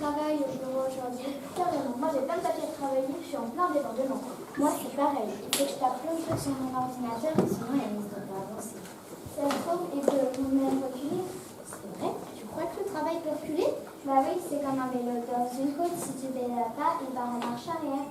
travail, je le vois aujourd'hui. Carrément, moi j'ai plein de papiers à travailler, je suis en plein débordement. Moi c'est pareil, il faut que je tape plein de trucs sur mon ordinateur, sinon il risque de pas avancer. Ça se trouve, et que vous m'avez reculé. C'est vrai? Tu crois que le travail peut reculer? Bah oui, c'est comme un vélo dans une côte, si tu pédales pas, il part en marche arrière.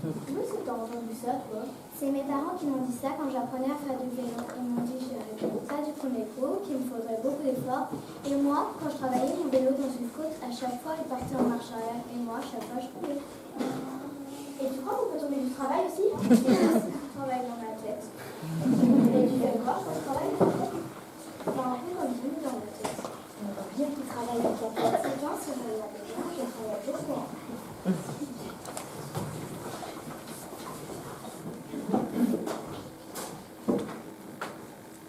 D'où est-ce que t'as entendu ça, toi? C'est mes parents qui m'ont dit ça quand j'apprenais à faire du vélo. Ils m'ont dit que je n'avais pas du premier coup, qu'il me faudrait beaucoup d'efforts. Et moi, quand je travaillais mon vélo dans une côte, à chaque fois, il partait en marche arrière. Et moi, à chaque fois, je pouvais. Et tu crois qu'on peut tomber du travail aussi? Je travaille dans ma tête. Et tu fais quoi quand tu travailles dans ta tête? Un peu comme tout dans ma tête. On voit bien qu'il travaille avec la tête. C'est bien, si je regardais bien, je travaille beaucoup.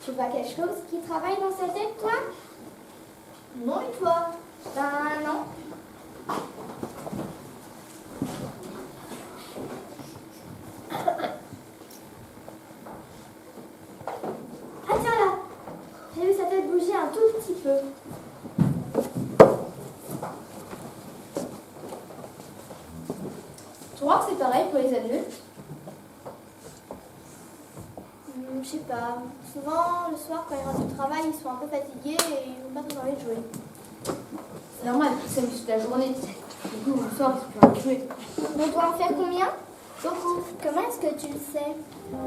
Tu vois quelque chose qui travaille dans sa tête, toi? Non, et toi? Ben non. Ah tiens là! J'ai vu sa tête bouger un tout petit peu. Tu crois que c'est pareil pour les adultes? Je sais pas. Souvent, le soir, quand ils rentrent du travail, ils sont un peu fatigués et ils n'ont pas trop envie de jouer. C'est normal, ils s'amusent toute la journée. Du coup, le soir, ils sont plus envie de jouer. On doit en faire combien? Beaucoup. Comment est-ce que tu le sais?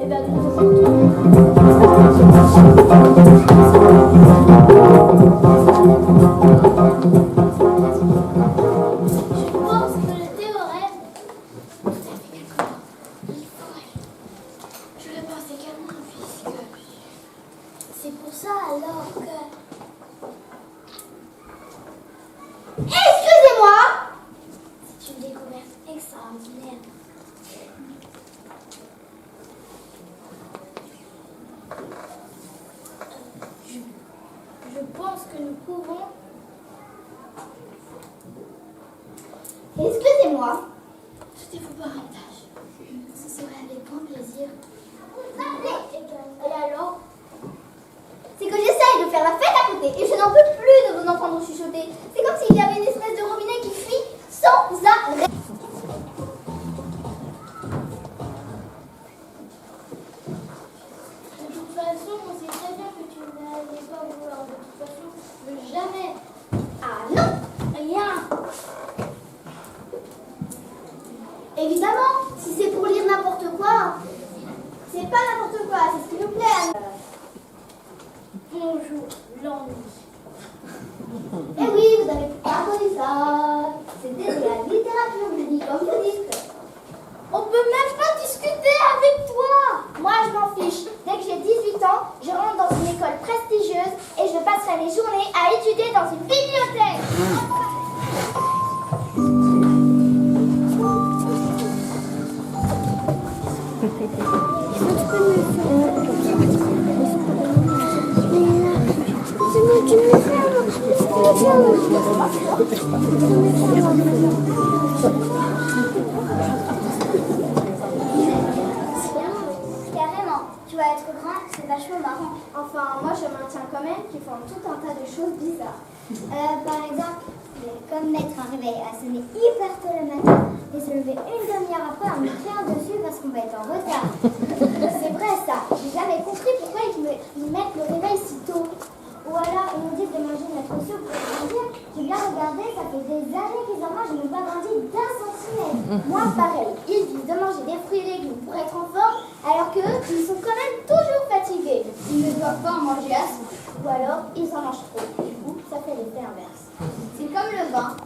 Eh bien, Je pense que le théorème... Tout à fait d'accord. Il faut aller. Je le pense également, puisque... C'est pour ça, alors que... Excusez-moi! C'est une découverte extraordinaire. Je pense que nous pouvons... Excusez-moi. Je te vous parentage. Ce serait avec grand plaisir. Et alors? C'est que j'essaye de faire la fête à côté et je n'en peux plus de vous entendre chuchoter. C'est comme s'il y avait une espèce de robinet qui fuit sans arrêt. De toute façon, on sait très bien que tu n'allais pas vouloir. De toute façon, jamais. Ah non, rien. Évidemment, si c'est pour lire n'importe quoi, c'est pas n'importe quoi, c'est ce qui nous plaît. Bonjour, l'ennui. Eh oui, vous avez pas connu ça. C'était de la littérature, je dis, comme vous dites. On peut même pas discuter avec toi. Moi, je m'en fiche. Dès que j'ai 18 ans, je rentre dans une école prestigieuse et je passerai mes journées à étudier dans une bibliothèque. Carrément, tu vas être grand, c'est vachement marrant. Enfin, moi je maintiens quand même qu'ils font tout un tas de choses bizarres. Par exemple, comme mettre un réveil à sonner hyper tôt le matin et se lever une demi-heure après en me criant dessus parce qu'on va être en retard. C'est vrai ça, j'ai jamais compris pourquoi ils mettent le réveil si tôt. Ou alors, ils nous disent de manger notre soupe pour grandir. J'ai bien regardé, ça fait des années qu'ils en mangent et n'ont pas grandi d'un centimètre. Moi, pareil, ils disent de manger des fruits et légumes pour être en forme, alors qu'eux, ils sont quand même toujours fatigués. Ils ne doivent pas en manger assez. Ou alors, ils en mangent trop. Du coup, ça fait l'effet inverse. C'est comme le vin.